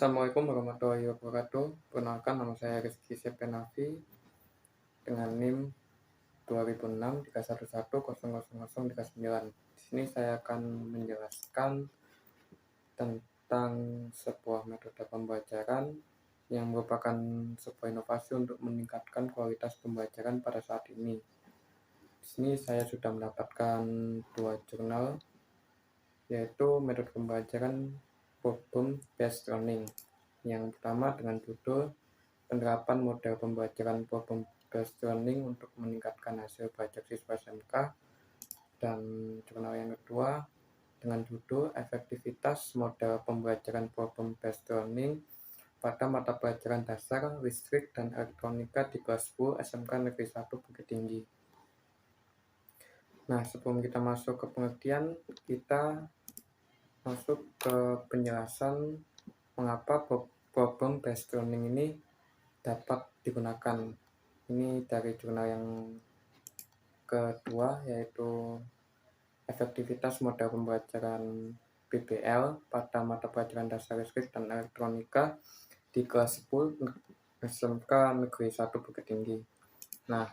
Assalamualaikum warahmatullahi wabarakatuh. Perkenalkan, nama saya Rizky Septenafi dengan NIM 200631100039. Di sini saya akan menjelaskan tentang sebuah metode pembelajaran yang merupakan sebuah inovasi untuk meningkatkan kualitas pembelajaran pada saat ini. Di sini saya sudah mendapatkan dua jurnal, yaitu metode pembelajaran problem based learning. Yang pertama dengan judul penerapan model pembelajaran problem based learning untuk meningkatkan hasil belajar siswa SMK, dan jurnal yang kedua dengan judul efektivitas model pembelajaran problem based learning pada mata pelajaran dasar listrik dan elektronika di kelas 10 SMK Negeri 1 Bukit Tinggi. Nah, sebelum kita masuk ke pengertian, kita masuk ke penjelasan mengapa problem based learning ini dapat digunakan. Ini dari jurnal yang kedua, yaitu efektivitas model pembelajaran PBL pada mata pelajaran dasar listrik dan elektronika di kelas 10 SMK Negeri 1 Bukit Tinggi. Nah,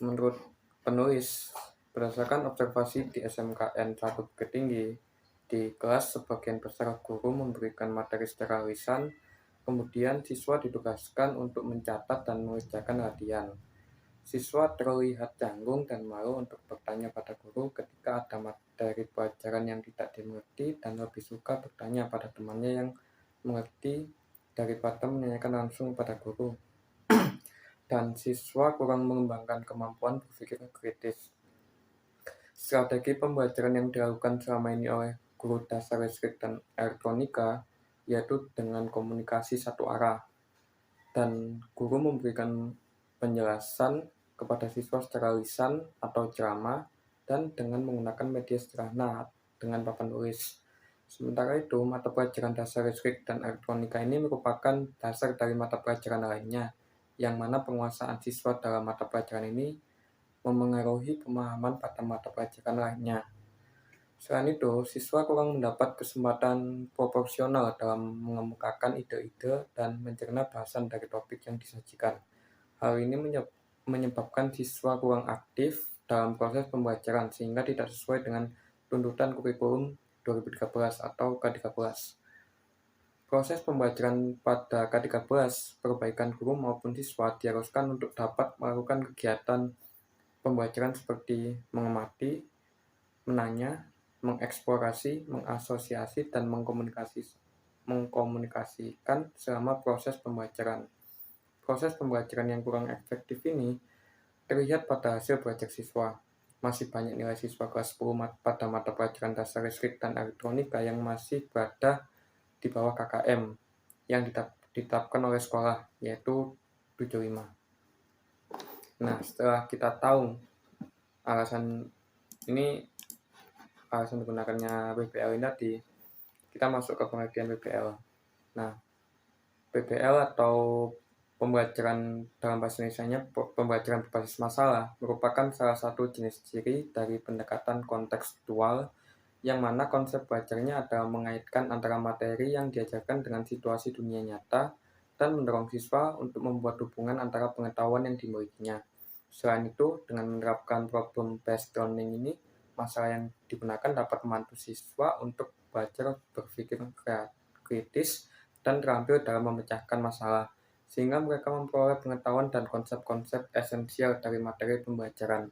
menurut penulis, berdasarkan observasi di SMKN 1 Bukit Tinggi, di kelas sebagian besar guru memberikan materi secara lisan, kemudian siswa ditugaskan untuk mencatat dan mengerjakan latihan. Siswa terlihat canggung dan malu untuk bertanya pada guru ketika ada materi pelajaran yang tidak dimengerti, dan lebih suka bertanya pada temannya yang mengerti daripada menanyakan langsung pada guru. Dan siswa kurang mengembangkan kemampuan berpikir kritis. Strategi pembelajaran yang dilakukan selama ini oleh guru dasar listrik dan elektronika yaitu dengan komunikasi satu arah, dan guru memberikan penjelasan kepada siswa secara lisan atau ceramah dan dengan menggunakan media sederhana dengan papan tulis. Sementara itu, mata pelajaran dasar listrik dan elektronika ini merupakan dasar dari mata pelajaran lainnya, yang mana penguasaan siswa dalam mata pelajaran ini memengaruhi pemahaman pada mata pelajaran lainnya. Selain itu, siswa kurang mendapat kesempatan proporsional dalam mengemukakan ide-ide dan mencerna bahasan dari topik yang disajikan. Hal ini menyebabkan siswa kurang aktif dalam proses pembelajaran sehingga tidak sesuai dengan tuntutan kurikulum 2013 atau K13. Proses pembelajaran pada K13, perbaikan guru maupun siswa diharuskan untuk dapat melakukan kegiatan pembelajaran seperti mengamati, menanya, mengeksplorasi, mengasosiasi, dan mengkomunikasikan selama proses pembelajaran. Proses pembelajaran yang kurang efektif ini terlihat pada hasil belajar siswa. Masih banyak nilai siswa kelas 10 pada mata pelajaran dasar listrik dan elektronika yang masih berada di bawah KKM yang ditetapkan oleh sekolah, yaitu 75. Nah, setelah kita tahu alasan menggunakannya PBL ini tadi, kita masuk ke pengertian PBL. Nah, PBL atau pembelajaran dalam bahasa Indonesia-nya pembelajaran berbasis masalah merupakan salah satu jenis ciri dari pendekatan kontekstual yang mana konsep belajarnya adalah mengaitkan antara materi yang diajarkan dengan situasi dunia nyata dan mendorong siswa untuk membuat hubungan antara pengetahuan yang dimilikinya. Selain itu, dengan menerapkan problem based learning ini, masalah yang digunakan dapat membantu siswa untuk belajar berpikir kritis dan terampil dalam memecahkan masalah, sehingga mereka memperoleh pengetahuan dan konsep-konsep esensial dari materi pembelajaran.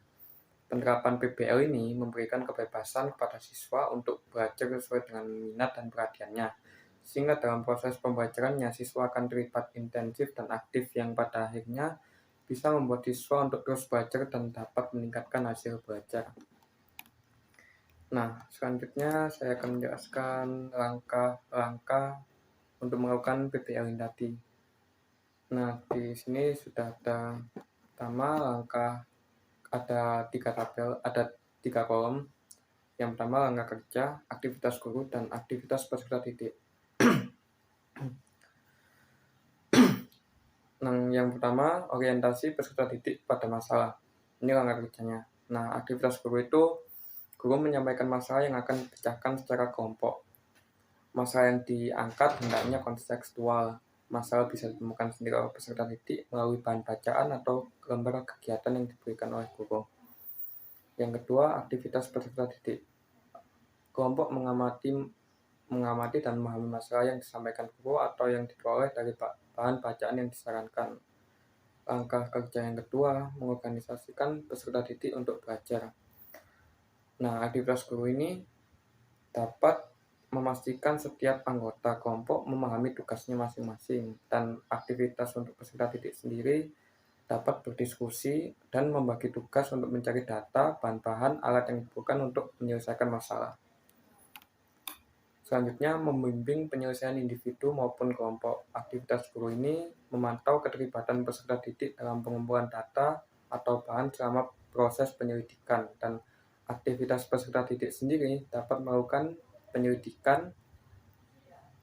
Penerapan PBL ini memberikan kebebasan kepada siswa untuk belajar sesuai dengan minat dan perhatiannya, sehingga dalam proses pembelajarannya siswa akan terlibat intensif dan aktif yang pada akhirnya bisa membuat siswa untuk terus belajar dan dapat meningkatkan hasil belajar. Nah, selanjutnya saya akan menjelaskan langkah-langkah untuk melakukan PBL ini tadi. Nah, di sini sudah ada pertama langkah, ada 3 tabel, ada 3 kolom. Yang pertama langkah kerja, aktivitas guru, dan aktivitas peserta didik. Nah, yang pertama orientasi peserta didik pada masalah. Ini langkah kerjanya. Nah, aktivitas guru itu guru menyampaikan masalah yang akan dipecahkan secara kelompok. Masalah yang diangkat hendaknya kontekstual. Masalah bisa ditemukan sendiri oleh peserta didik melalui bahan bacaan atau gambar kegiatan yang diberikan oleh guru. Yang kedua, aktivitas peserta didik. Kelompok mengamati dan memahami masalah yang disampaikan guru atau yang diperoleh dari bahan bacaan yang disarankan. Langkah kerja yang kedua, mengorganisasikan peserta didik untuk belajar. Nah, aktivitas guru ini dapat memastikan setiap anggota kelompok memahami tugasnya masing-masing, dan aktivitas untuk peserta didik sendiri dapat berdiskusi dan membagi tugas untuk mencari data, bahan-bahan, alat yang dibutuhkan untuk menyelesaikan masalah. Selanjutnya, membimbing penyelesaian individu maupun kelompok. Aktivitas guru ini memantau keterlibatan peserta didik dalam pengumpulan data atau bahan selama proses penyelidikan, dan aktivitas peserta didik sendiri dapat melakukan penyelidikan,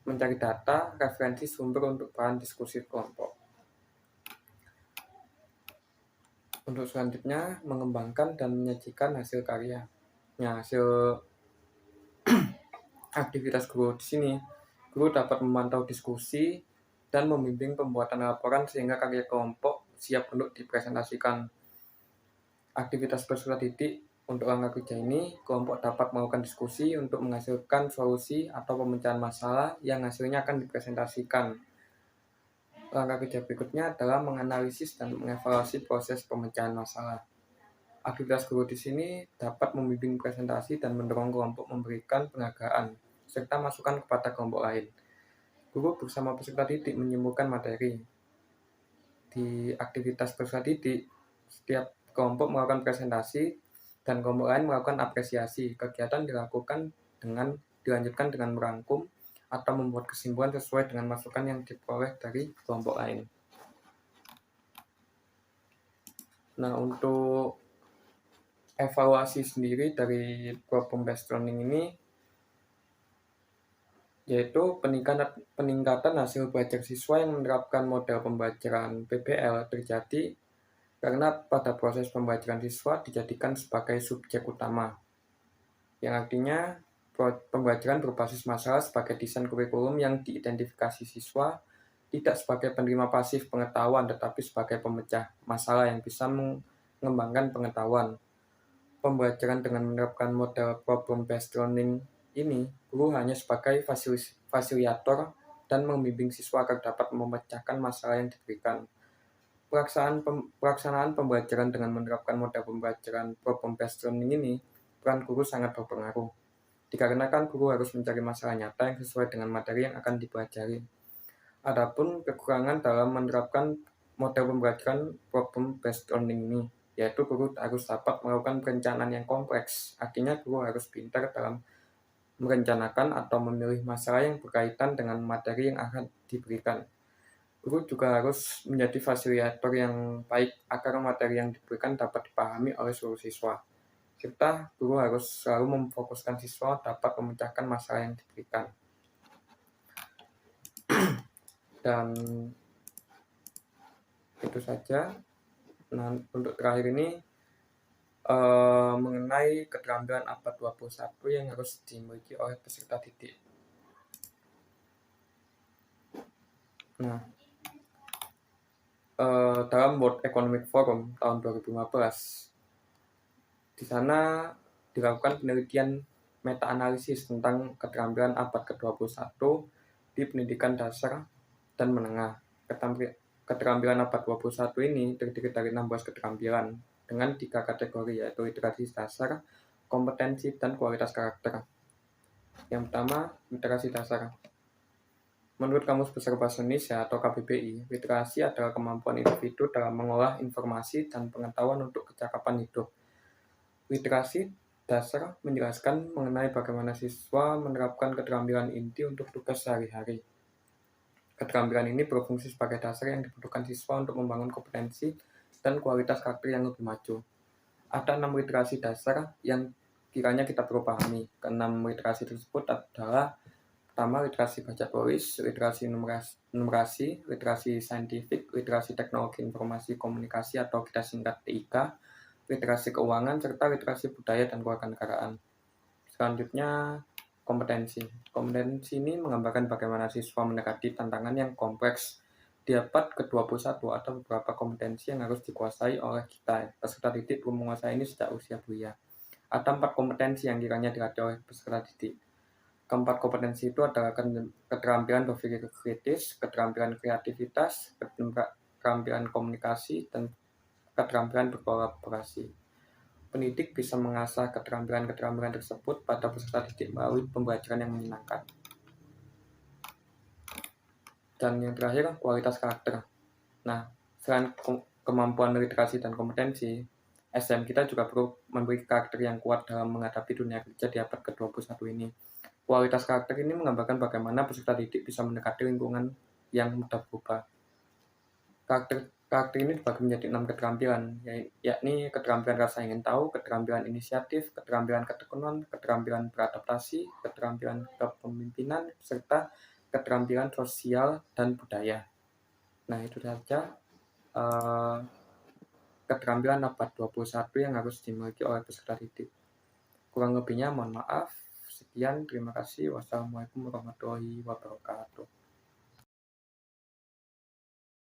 mencari data, referensi sumber untuk bahan diskusi kelompok. Untuk selanjutnya, mengembangkan dan menyajikan hasil karya. Nah, hasil aktivitas guru di sini, guru dapat memantau diskusi dan membimbing pembuatan laporan sehingga karya kelompok siap untuk dipresentasikan. Aktivitas peserta didik untuk langkah kerja ini, kelompok dapat melakukan diskusi untuk menghasilkan solusi atau pemecahan masalah yang hasilnya akan dipresentasikan. Langkah kerja berikutnya adalah menganalisis dan mengevaluasi proses pemecahan masalah. Aktivitas guru di sini dapat membimbing presentasi dan mendorong kelompok memberikan penghargaan serta masukan kepada kelompok lain. Guru bersama peserta didik menyimpulkan materi. Di aktivitas peserta didik, setiap kelompok melakukan presentasi dan kelompok lain melakukan apresiasi. Kegiatan dilanjutkan dengan merangkum atau membuat kesimpulan sesuai dengan masukan yang diperoleh dari kelompok lain. Nah, untuk evaluasi sendiri dari problem based learning ini yaitu peningkatan hasil belajar siswa yang menerapkan model pembelajaran PBL terjadi karena pada proses pembelajaran siswa dijadikan sebagai subjek utama, yang artinya pembelajaran berbasis masalah sebagai desain kurikulum yang diidentifikasi siswa tidak sebagai penerima pasif pengetahuan tetapi sebagai pemecah masalah yang bisa mengembangkan pengetahuan. Pembelajaran dengan menerapkan model problem based learning ini, guru hanya sebagai fasilitator dan membimbing siswa agar dapat memecahkan masalah yang diberikan. Pelaksanaan pembelajaran dengan menerapkan model pembelajaran problem based learning ini, peran guru sangat berpengaruh. Dikarenakan guru harus mencari masalah nyata yang sesuai dengan materi yang akan dipelajari. Adapun kekurangan dalam menerapkan model pembelajaran problem based learning ini, yaitu guru harus dapat melakukan perencanaan yang kompleks. Artinya guru harus pintar dalam merencanakan atau memilih masalah yang berkaitan dengan materi yang akan diberikan. Guru juga harus menjadi fasilitator yang baik agar materi yang diberikan dapat dipahami oleh seluruh siswa. Serta guru harus selalu memfokuskan siswa dapat memecahkan masalah yang diberikan. Dan itu saja. Nah, untuk terakhir ini mengenai keterampilan abad 21 yang harus dimiliki oleh peserta didik. Nah, dalam World Economic Forum tahun 2015, di sana dilakukan penelitian meta-analisis tentang keterampilan abad ke-21 di pendidikan dasar dan menengah. Keterampilan abad 21 ini terdiri dari 16 keterampilan dengan 3 kategori, yaitu literasi dasar, kompetensi, dan kualitas karakter. Yang pertama, literasi dasar. Menurut Kamus Besar Bahasa Indonesia atau KBBI, literasi adalah kemampuan individu dalam mengolah informasi dan pengetahuan untuk kecakapan hidup. Literasi dasar menjelaskan mengenai bagaimana siswa menerapkan keterampilan inti untuk tugas sehari-hari. Keterampilan ini berfungsi sebagai dasar yang dibutuhkan siswa untuk membangun kompetensi dan kualitas karakter yang lebih maju. Ada 6 literasi dasar yang kiranya kita perlu pahami. Ke-6 literasi tersebut adalah: pertama, literasi baca tulis, literasi numerasi, literasi saintifik, literasi teknologi informasi komunikasi atau kita singkat TIK, literasi keuangan, serta literasi budaya dan kewarganegaraan. Selanjutnya, Kompetensi. Kompetensi ini menggambarkan bagaimana siswa mendekati tantangan yang kompleks di abad ke-21 atau beberapa kompetensi yang harus dikuasai oleh kita. Peserta didik belum menguasai ini sejak usia belia. Ada 4 kompetensi yang kiranya dilatih oleh peserta didik. Keempat kompetensi itu adalah keterampilan berpikir kritis, keterampilan kreativitas, keterampilan komunikasi, dan keterampilan berkolaborasi. Pendidik bisa mengasah keterampilan-keterampilan tersebut pada peserta didik melalui pembelajaran yang menyenangkan. Dan yang terakhir, kualitas karakter. Nah, selain kemampuan literasi dan kompetensi, SM kita juga perlu memiliki karakter yang kuat dalam menghadapi dunia kerja di abad ke-21 ini. Kualitas karakter ini menggambarkan bagaimana peserta didik bisa mendekati lingkungan yang mudah berubah. Karakter ini dibagi menjadi 6 keterampilan, yakni keterampilan rasa ingin tahu, keterampilan inisiatif, keterampilan ketekunan, keterampilan beradaptasi, keterampilan kepemimpinan, serta keterampilan sosial dan budaya. Nah, itu saja keterampilan abad 21 yang harus dimiliki oleh peserta didik. Kurang lebihnya mohon maaf. Sekian, terima kasih. Wassalamualaikum warahmatullahi wabarakatuh.